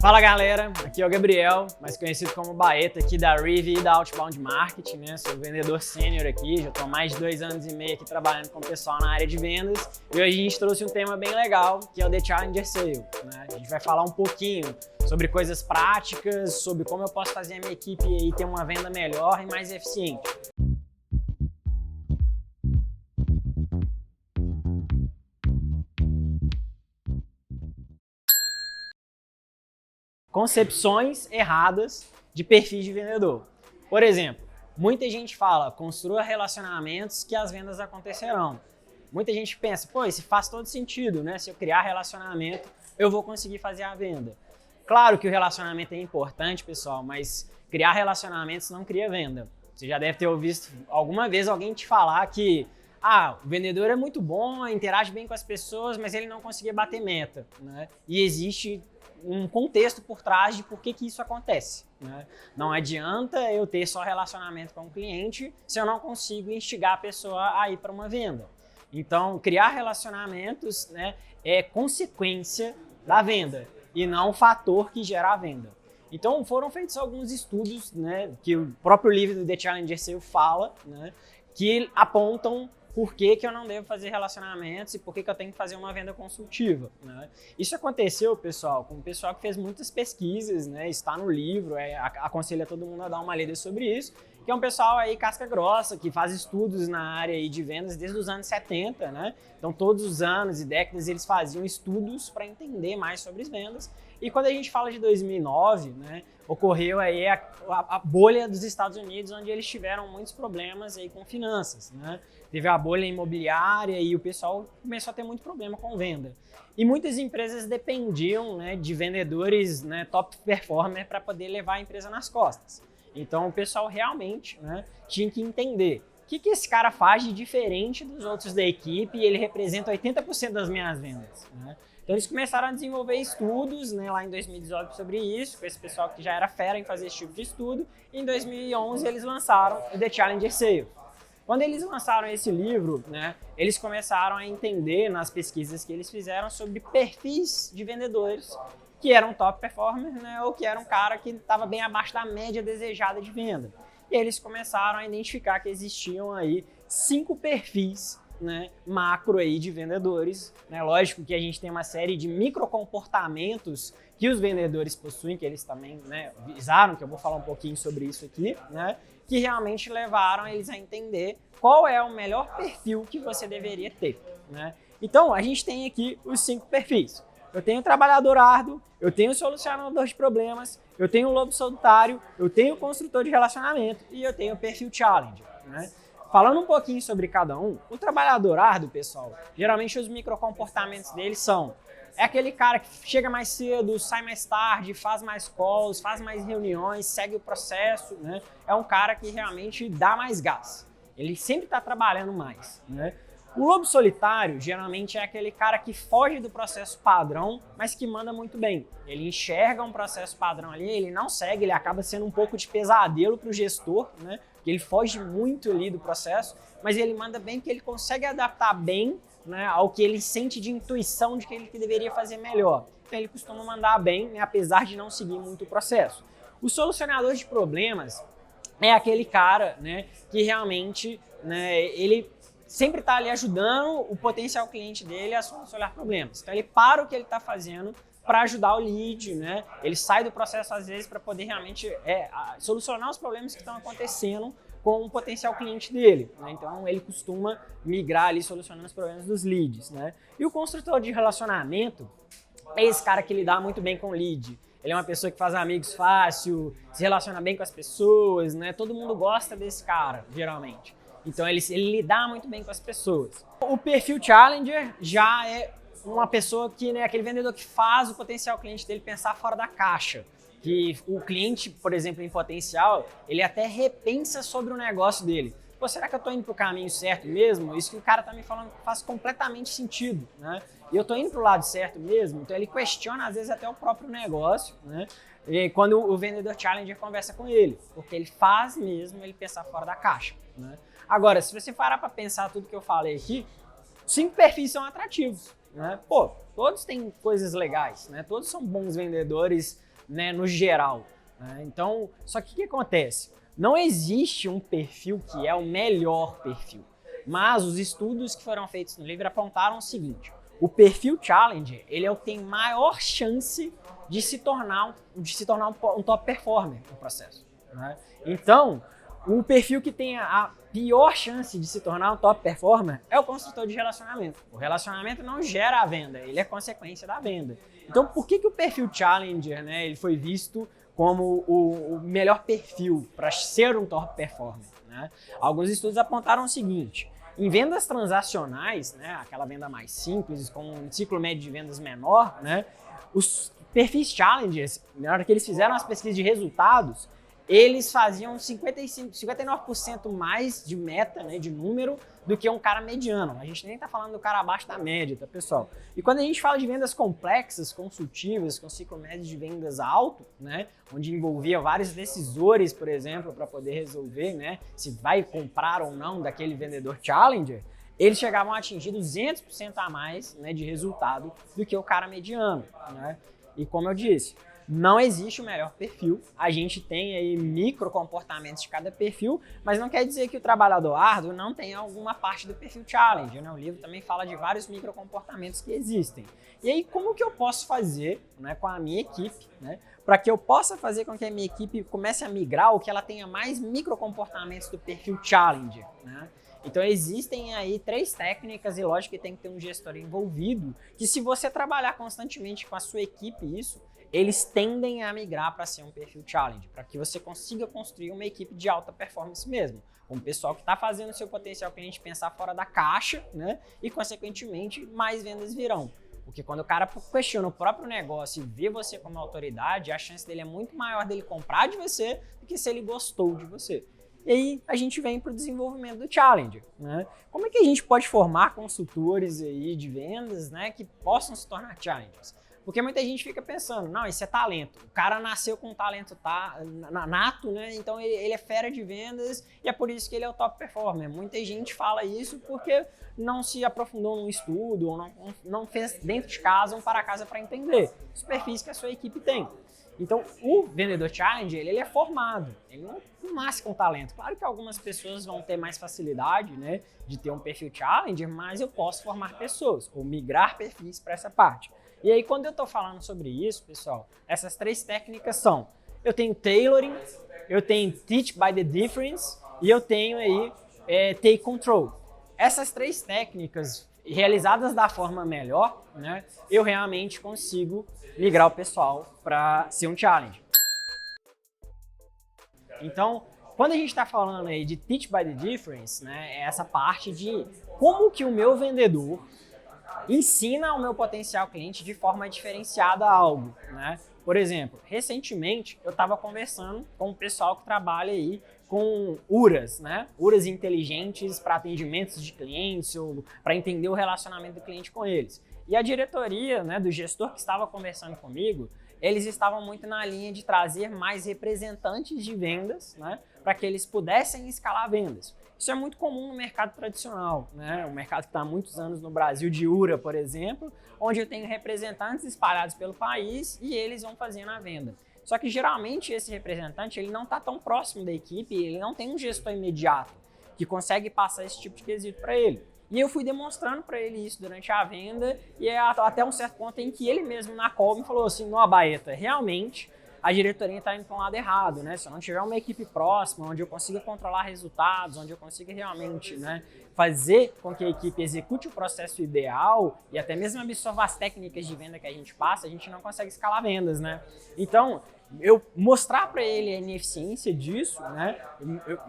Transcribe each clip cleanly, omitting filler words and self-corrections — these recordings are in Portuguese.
Fala galera, aqui é o Gabriel, mais conhecido como Baeta aqui da Rivi e da Outbound Marketing, né? Sou vendedor sênior aqui, já estou há mais de 2 anos e meio aqui trabalhando com o pessoal na área de vendas e hoje a gente trouxe um tema bem legal, que é o The Challenger Sale, né? A gente vai falar um pouquinho sobre coisas práticas, sobre como eu posso fazer a minha equipe aí ter uma venda melhor e mais eficiente. Concepções erradas de perfis de vendedor. Por exemplo, muita gente fala, construa relacionamentos que as vendas acontecerão. Muita gente pensa, pô, isso faz todo sentido, né? Se eu criar relacionamento, eu vou conseguir fazer a venda. Claro que o relacionamento é importante, pessoal, mas criar relacionamentos não cria venda. Você já deve ter ouvido alguma vez alguém te falar que o vendedor é muito bom, interage bem com as pessoas, mas ele não conseguia bater meta, né? E existe um contexto por trás de por que isso acontece, né? Não adianta eu ter só relacionamento com o cliente se eu não consigo instigar a pessoa a ir para uma venda. Então, criar relacionamentos, né, é consequência da venda e não o fator que gera a venda. Então, foram feitos alguns estudos, né, que o próprio livro do The Challenger Sale fala, né, que apontam por que eu não devo fazer relacionamentos e por que eu tenho que fazer uma venda consultiva, né? Isso aconteceu, pessoal, com o pessoal que fez muitas pesquisas, né? Está no livro, aconselho todo mundo a dar uma lida sobre isso, que é um pessoal aí casca grossa, que faz estudos na área aí de vendas desde os anos 70, né? Então todos os anos e décadas eles faziam estudos para entender mais sobre as vendas. E quando a gente fala de 2009, né, ocorreu aí a bolha dos Estados Unidos, onde eles tiveram muitos problemas aí com finanças, né? Teve a bolha imobiliária e o pessoal começou a ter muito problema com venda. E muitas empresas dependiam, né, de vendedores, né, top performer para poder levar a empresa nas costas. Então o pessoal realmente, né, tinha que entender o que esse cara faz de diferente dos outros da equipe e ele representa 80% das minhas vendas, né? Então eles começaram a desenvolver estudos, né, lá em 2018 sobre isso, com esse pessoal que já era fera em fazer esse tipo de estudo, e em 2011 eles lançaram o The Challenger Sale. Quando eles lançaram esse livro, né, eles começaram a entender nas pesquisas que eles fizeram sobre perfis de vendedores que eram top performers, né, ou que era um cara que estava bem abaixo da média desejada de venda. E eles começaram a identificar que existiam aí 5 perfis, né, macro aí de vendedores, né? Lógico que a gente tem uma série de microcomportamentos que os vendedores possuem, que eles também, né, visaram, que eu vou falar um pouquinho sobre isso aqui, né, que realmente levaram eles a entender qual é o melhor perfil que você deveria ter, né? Então, a gente tem aqui os 5 perfis. Eu tenho o trabalhador árduo, eu tenho o solucionador de problemas, eu tenho o lobo solitário, eu tenho o construtor de relacionamento e eu tenho o perfil challenger, né? Falando um pouquinho sobre cada um, o trabalhador árduo, pessoal, geralmente os microcomportamentos dele é aquele cara que chega mais cedo, sai mais tarde, faz mais calls, faz mais reuniões, segue o processo, né? É um cara que realmente dá mais gás. Ele sempre está trabalhando mais, né? O lobo solitário, geralmente, é aquele cara que foge do processo padrão, mas que manda muito bem. Ele enxerga um processo padrão ali, ele não segue, ele acaba sendo um pouco de pesadelo para o gestor, né? Porque ele foge muito ali do processo, mas ele manda bem porque ele consegue adaptar bem, né, ao que ele sente de intuição de que ele deveria fazer melhor. Então ele costuma mandar bem, né, apesar de não seguir muito o processo. O solucionador de problemas é aquele cara, né, que realmente, né, ele sempre está ali ajudando o potencial cliente dele a solucionar problemas. Então ele para o que ele está fazendo para ajudar o lead, né? Ele sai do processo às vezes para poder realmente solucionar os problemas que estão acontecendo com o potencial cliente dele, né? Então ele costuma migrar ali solucionando os problemas dos leads, né? E o construtor de relacionamento é esse cara que lidar muito bem com o lead. Ele é uma pessoa que faz amigos fácil, se relaciona bem com as pessoas, né? Todo mundo gosta desse cara, geralmente. Então ele lidar muito bem com as pessoas. O perfil challenger já é uma pessoa que, né, aquele vendedor que faz o potencial cliente dele pensar fora da caixa. Que o cliente, por exemplo, em potencial, ele até repensa sobre o negócio dele. Pô, será que eu estou indo para o caminho certo mesmo? Isso que o cara está me falando faz completamente sentido, né? E eu estou indo para o lado certo mesmo? Então ele questiona às vezes até o próprio negócio, né? E quando o vendedor challenger conversa com ele, porque ele faz mesmo ele pensar fora da caixa, né? Agora, se você parar para pensar tudo que eu falei aqui, 5 perfis são atrativos, né? Pô, todos têm coisas legais, né? Todos são bons vendedores né, no geral. Né? Então, só que o que acontece? Não existe um perfil que é o melhor perfil, mas os estudos que foram feitos no livro apontaram o seguinte: o perfil Challenger, ele é o que tem maior chance de se tornar um top performer no processo. Né? Então, o perfil que tem a pior chance de se tornar um top performer é o construtor de relacionamento. O relacionamento não gera a venda, ele é consequência da venda. Então, por que o perfil Challenger, né, ele foi visto como o melhor perfil para ser um top performer? Né? Alguns estudos apontaram o seguinte: em vendas transacionais, né, aquela venda mais simples, com um ciclo médio de vendas menor, né, os perfis Challengers, na hora que eles fizeram as pesquisas de resultados, eles faziam 59% mais de meta, né, de número, do que um cara mediano. A gente nem está falando do cara abaixo da média, tá, pessoal? E quando a gente fala de vendas complexas, consultivas, com ciclo médio de vendas alto, né, onde envolvia vários decisores, por exemplo, para poder resolver, né, se vai comprar ou não daquele vendedor Challenger, eles chegavam a atingir 200% a mais, né, de resultado do que o cara mediano. Né? E como eu disse, não existe o melhor perfil, a gente tem aí micro comportamentos de cada perfil, mas não quer dizer que o trabalhador árduo não tenha alguma parte do perfil Challenge, né? O livro também fala de vários micro comportamentos que existem. E aí, como que eu posso fazer, né, com a minha equipe, né, para que eu possa fazer com que a minha equipe comece a migrar ou que ela tenha mais micro comportamentos do perfil Challenger, né? Então existem aí 3 técnicas e lógico que tem que ter um gestor envolvido, que se você trabalhar constantemente com a sua equipe isso, eles tendem a migrar para ser um perfil Challenge, para que você consiga construir uma equipe de alta performance mesmo. Um pessoal que está fazendo o seu potencial cliente pensar fora da caixa, né? E, consequentemente, mais vendas virão. Porque quando o cara questiona o próprio negócio e vê você como autoridade, a chance dele é muito maior dele comprar de você do que se ele gostou de você. E aí a gente vem para o desenvolvimento do Challenger. Né? Como é que a gente pode formar consultores aí de vendas, né, que possam se tornar Challengers? Porque muita gente fica pensando, não, isso é talento. O cara nasceu com um talento nato, né? Então ele é fera de vendas e é por isso que ele é o top performer. Muita gente fala isso porque não se aprofundou num estudo ou não fez dentro de casa um para casa para entender os perfis que a sua equipe tem. Então, o vendedor Challenger, ele é formado, ele não nasce com talento. Claro que algumas pessoas vão ter mais facilidade, né, de ter um perfil Challenger, mas eu posso formar pessoas ou migrar perfis para essa parte. E aí, quando eu estou falando sobre isso, pessoal, essas 3 técnicas são: eu tenho tailoring, eu tenho teach by the difference e eu tenho aí take control. Essas 3 técnicas realizadas da forma melhor, né, eu realmente consigo migrar o pessoal para ser um challenge. Então, quando a gente está falando aí de teach by the difference, né, é essa parte de como que o meu vendedor ensina ao meu potencial cliente de forma diferenciada algo, né? Por exemplo, recentemente eu estava conversando com o pessoal que trabalha aí com URAs, né? URAs inteligentes para atendimentos de clientes ou para entender o relacionamento do cliente com eles. E a diretoria, né, do gestor que estava conversando comigo, eles estavam muito na linha de trazer mais representantes de vendas, né, para que eles pudessem escalar vendas. Isso é muito comum no mercado tradicional, né? O mercado que está há muitos anos no Brasil, de URA, por exemplo, onde eu tenho representantes espalhados pelo país e eles vão fazendo a venda. Só que geralmente esse representante ele não está tão próximo da equipe, ele não tem um gestor imediato que consegue passar esse tipo de quesito para ele. E eu fui demonstrando para ele isso durante a venda e até um certo ponto em que ele mesmo na call me falou assim: "Não, Baeta, realmente a diretoria está indo para um lado errado, né? Se eu não tiver uma equipe próxima, onde eu consiga controlar resultados, onde eu consiga realmente, né, fazer com que a equipe execute o processo ideal e até mesmo absorva as técnicas de venda que a gente passa, a gente não consegue escalar vendas, né? Então, eu mostrar para ele a ineficiência disso, né,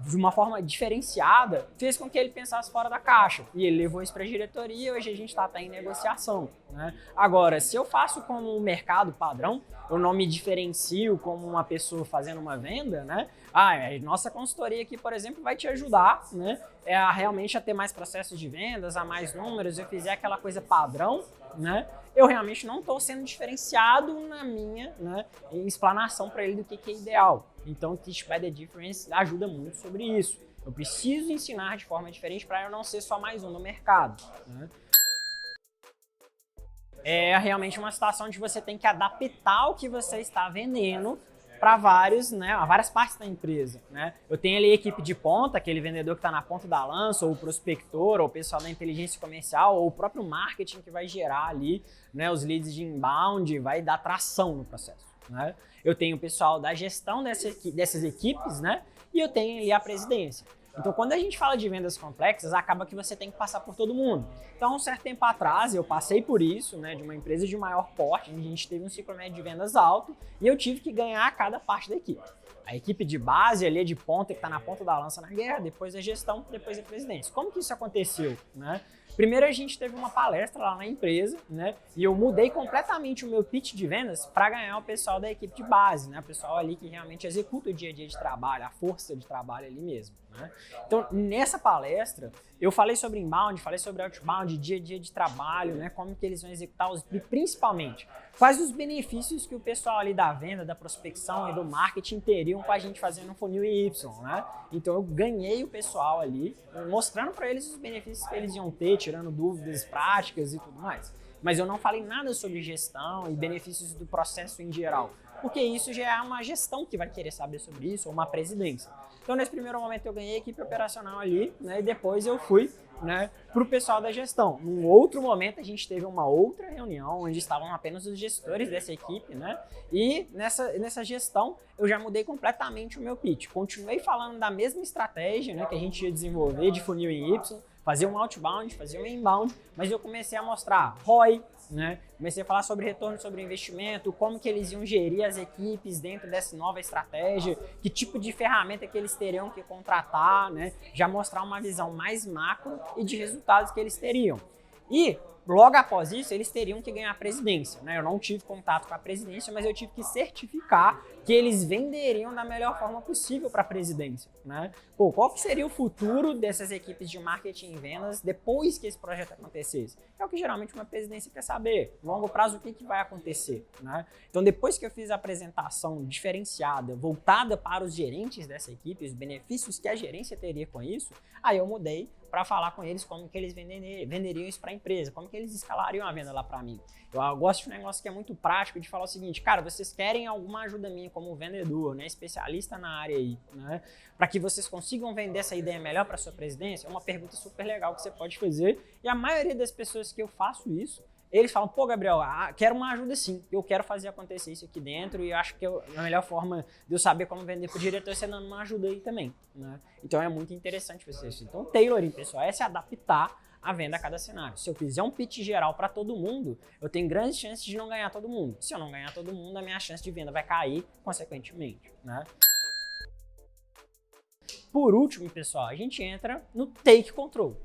de uma forma diferenciada, fez com que ele pensasse fora da caixa. E ele levou isso para a diretoria e hoje a gente está até em negociação. Né? Agora, se eu faço como um mercado padrão, eu não me diferencio como uma pessoa fazendo uma venda, né? A nossa consultoria aqui, por exemplo, vai te ajudar, né, realmente a ter mais processos de vendas, a mais números, eu fizer aquela coisa padrão, né? Eu realmente não estou sendo diferenciado na minha, né, explanação para ele do que é ideal. Então, Teach by the Difference ajuda muito sobre isso. Eu preciso ensinar de forma diferente para eu não ser só mais um no mercado. Né? é realmente uma situação onde você tem que adaptar o que você está vendendo para várias partes da empresa, né? Eu tenho ali a equipe de ponta, aquele vendedor que está na ponta da lança, ou o prospector, ou o pessoal da inteligência comercial, ou o próprio marketing que vai gerar ali, né, os leads de inbound, vai dar tração no processo, né? Eu tenho o pessoal da gestão dessas equipes, né? E eu tenho ali a presidência. Então, quando a gente fala de vendas complexas, acaba que você tem que passar por todo mundo. Então, um certo tempo atrás, eu passei por isso, né, de uma empresa de maior porte, onde a gente teve um ciclo médio de vendas alto, e eu tive que ganhar cada parte da equipe. A equipe de base ali, de ponta, que está na ponta da lança na guerra, depois a gestão, depois a presidência. Como que isso aconteceu, né? Primeiro a gente teve uma palestra lá na empresa, né? E eu mudei completamente o meu pitch de vendas para ganhar o pessoal da equipe de base, né? O pessoal ali que realmente executa o dia a dia de trabalho, a força de trabalho ali mesmo, né? Então, nessa palestra, eu falei sobre inbound, falei sobre outbound, dia a dia de trabalho, né? Como que eles vão executar e principalmente quais os benefícios que o pessoal ali da venda, da prospecção e do marketing teriam com a gente fazendo um funil Y, né? Então eu ganhei o pessoal ali, mostrando para eles os benefícios que eles iam ter, tirando dúvidas práticas e tudo mais. Mas eu não falei nada sobre gestão e benefícios do processo em geral, porque isso já é uma gestão que vai querer saber sobre isso, ou uma presidência. Então, nesse primeiro momento, eu ganhei a equipe operacional ali, né, e depois eu fui, né, para o pessoal da gestão. Num outro momento, a gente teve uma outra reunião, onde estavam apenas os gestores dessa equipe, né, e nessa gestão, eu já mudei completamente o meu pitch. Continuei falando da mesma estratégia, né, que a gente ia desenvolver de funil em Y, fazer um outbound, fazer um inbound, mas eu comecei a mostrar ROI, né? Comecei a falar sobre retorno sobre investimento, como que eles iam gerir as equipes dentro dessa nova estratégia, que tipo de ferramenta que eles teriam que contratar, né? Já mostrar uma visão mais macro e de resultados que eles teriam. E logo após isso, eles teriam que ganhar a presidência, né? Eu não tive contato com a presidência, mas eu tive que certificar que eles venderiam da melhor forma possível para a presidência, né? Pô, qual que seria o futuro dessas equipes de marketing e vendas depois que esse projeto acontecesse? É o que geralmente uma presidência quer saber. No longo prazo, o que vai acontecer, né? Então, depois que eu fiz a apresentação diferenciada, voltada para os gerentes dessa equipe, os benefícios que a gerência teria com isso, aí eu mudei para falar com eles como que eles venderiam isso para a empresa, como que eles escalariam a venda lá para mim. Eu gosto de um negócio que é muito prático, de falar o seguinte, cara, vocês querem alguma ajuda minha como vendedor, né, especialista na área aí, né, para que vocês consigam vender essa ideia melhor para sua presidência? É uma pergunta super legal que você pode fazer, e a maioria das pessoas que eu faço isso, eles falam, pô, Gabriel, quero uma ajuda sim, eu quero fazer acontecer isso aqui dentro e acho que a melhor forma de eu saber como vender para o diretor é você dando uma ajuda aí também, né? Então é muito interessante fazer isso. Então, tailoring, pessoal, é se adaptar à venda a cada cenário. Se eu fizer um pitch geral para todo mundo, eu tenho grandes chances de não ganhar todo mundo. Se eu não ganhar todo mundo, a minha chance de venda vai cair consequentemente, né? Por último, pessoal, a gente entra no take control.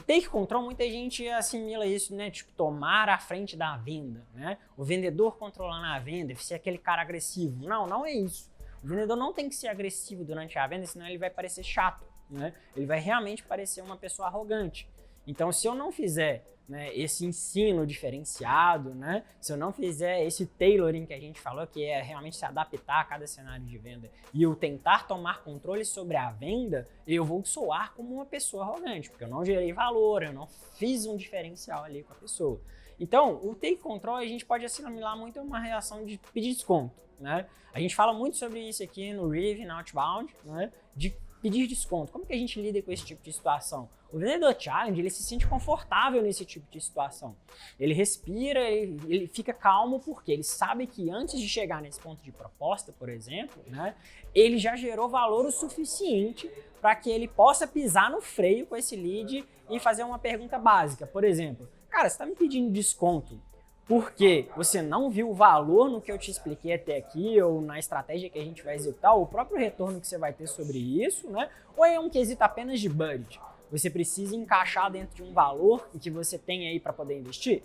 Take control, muita gente assimila isso, né? Tipo, tomar a frente da venda, né? O vendedor controlando a venda, ser aquele cara agressivo. Não, não é isso. O vendedor não tem que ser agressivo durante a venda, senão ele vai parecer chato, né? Ele vai realmente parecer uma pessoa arrogante. Então, se eu não fizer, né, esse ensino diferenciado, né, se eu não fizer esse tailoring que a gente falou, que é realmente se adaptar a cada cenário de venda, e eu tentar tomar controle sobre a venda, eu vou soar como uma pessoa arrogante, porque eu não gerei valor, eu não fiz um diferencial ali com a pessoa. Então, o take control a gente pode assimilar muito a uma reação de pedir desconto, né? A gente fala muito sobre isso aqui no Rev, na Outbound, né, de pedir desconto. Como que a gente lida com esse tipo de situação? O vendedor challenge, ele se sente confortável nesse tipo de situação. Ele respira, ele fica calmo porque ele sabe que antes de chegar nesse ponto de proposta, por exemplo, né, ele já gerou valor o suficiente para que ele possa pisar no freio com esse lead e fazer uma pergunta básica. Por exemplo, cara, você está me pedindo desconto porque você não viu o valor no que eu te expliquei até aqui, ou na estratégia que a gente vai executar, ou o próprio retorno que você vai ter sobre isso, né? Ou é um quesito apenas de budget? Você precisa encaixar dentro de um valor que você tem aí para poder investir?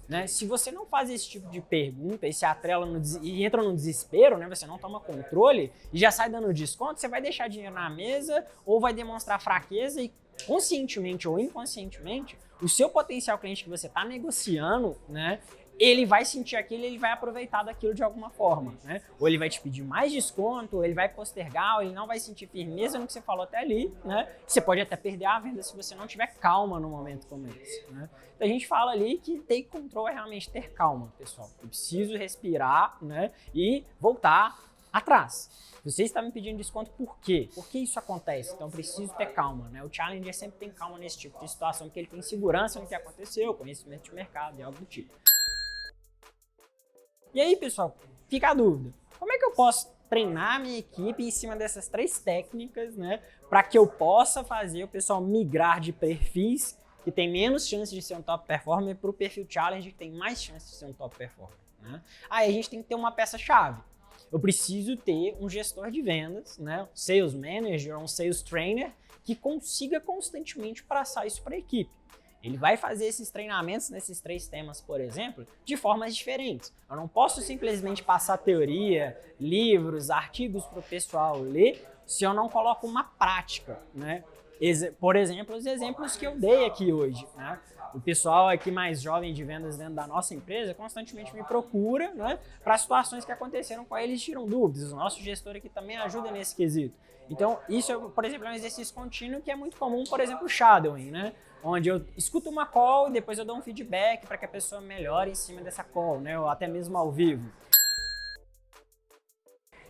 Né? Se você não faz esse tipo de pergunta e se atrela e entra no desespero, né? Você não toma controle e já sai dando desconto, você vai deixar dinheiro na mesa ou vai demonstrar fraqueza e conscientemente ou inconscientemente, o seu potencial cliente que você está negociando, né, ele vai sentir aquilo e ele vai aproveitar daquilo de alguma forma, né? Ou ele vai te pedir mais desconto, ou ele vai postergar, ou ele não vai sentir firmeza no que você falou até ali, né? Você pode até perder a venda se você não tiver calma no momento como esse, né? Então a gente fala ali que take control é realmente ter calma, pessoal. Eu preciso respirar, né? E voltar atrás. Você está me pedindo desconto por quê? Por que isso acontece? Então eu preciso ter calma, né? O Challenger sempre tem calma nesse tipo de situação, porque ele tem segurança no que aconteceu, conhecimento de mercado e algo do tipo. E aí, pessoal, fica a dúvida. Como é que eu posso treinar a minha equipe em cima dessas 3 técnicas, né? Para que eu possa fazer o pessoal migrar de perfis que tem menos chance de ser um top performer para o perfil Challenger que tem mais chance de ser um top performer, né? Aí a gente tem que ter uma peça-chave. Eu preciso ter um gestor de vendas, né? Um sales manager, um sales trainer que consiga constantemente passar isso para a equipe. Ele vai fazer esses treinamentos nesses 3 temas, por exemplo, de formas diferentes. Eu não posso simplesmente passar teoria, livros, artigos para o pessoal ler se eu não coloco uma prática, né? Por exemplo, os exemplos que eu dei aqui hoje, né? O pessoal aqui mais jovem de vendas dentro da nossa empresa constantemente me procura, né, para situações que aconteceram com eles, tiram dúvidas. O nosso gestor aqui também ajuda nesse quesito. Então, isso, por exemplo, é um exercício contínuo que é muito comum, por exemplo, o shadowing, né? Onde eu escuto uma call e depois eu dou um feedback para que a pessoa melhore em cima dessa call, né? Ou até mesmo ao vivo.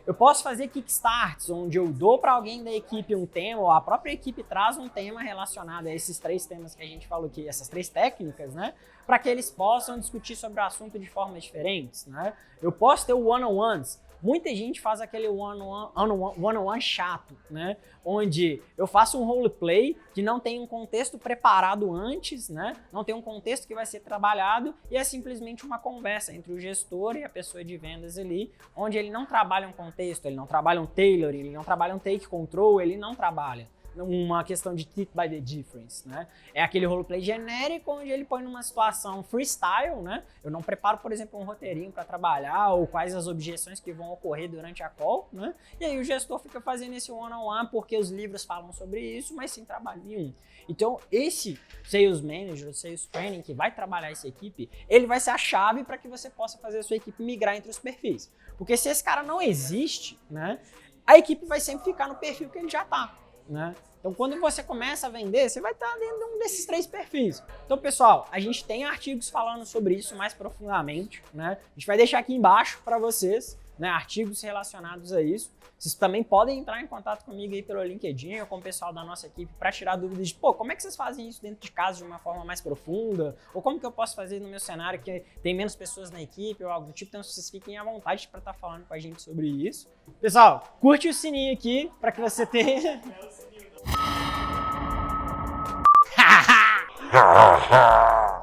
Eu posso fazer kickstarts, onde eu dou para alguém da equipe um tema, ou a própria equipe traz um tema relacionado a esses 3 temas que a gente falou aqui, essas 3 técnicas, né? Para que eles possam discutir sobre o assunto de formas diferentes, né? Eu posso ter o one-on-ones. Muita gente faz aquele one-on-one chato, né? Onde eu faço um roleplay que não tem um contexto preparado antes, né? Não tem um contexto que vai ser trabalhado e é simplesmente uma conversa entre o gestor e a pessoa de vendas ali, onde ele não trabalha um contexto, ele não trabalha um tailoring, ele não trabalha um take control, ele não trabalha uma questão de teach by the difference, né? É aquele roleplay genérico onde ele põe numa situação freestyle, né? Eu não preparo, por exemplo, um roteirinho para trabalhar ou quais as objeções que vão ocorrer durante a call, né? E aí o gestor fica fazendo esse one-on-one porque os livros falam sobre isso, mas sem trabalho nenhum. Então, esse sales manager, sales training que vai trabalhar essa equipe, ele vai ser a chave para que você possa fazer a sua equipe migrar entre os perfis. Porque se esse cara não existe, né? A equipe vai sempre ficar no perfil que ele já está, né? Então, quando você começa a vender, você vai estar dentro de um desses 3 perfis. Então, pessoal, a gente tem artigos falando sobre isso mais profundamente, né? A gente vai deixar aqui embaixo para vocês, né, artigos relacionados a isso. Vocês também podem entrar em contato comigo aí pelo LinkedIn ou com o pessoal da nossa equipe para tirar dúvidas de, como é que vocês fazem isso dentro de casa de uma forma mais profunda? Ou como que eu posso fazer no meu cenário que tem menos pessoas na equipe ou algo do tipo? Então, vocês fiquem à vontade para estar falando com a gente sobre isso. Pessoal, curte o sininho aqui para que você tenha...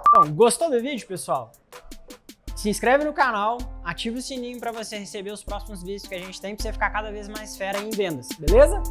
Então, gostou do vídeo, pessoal? Se inscreve no canal, ativa o sininho para você receber os próximos vídeos que a gente tem, para você ficar cada vez mais fera em vendas, beleza?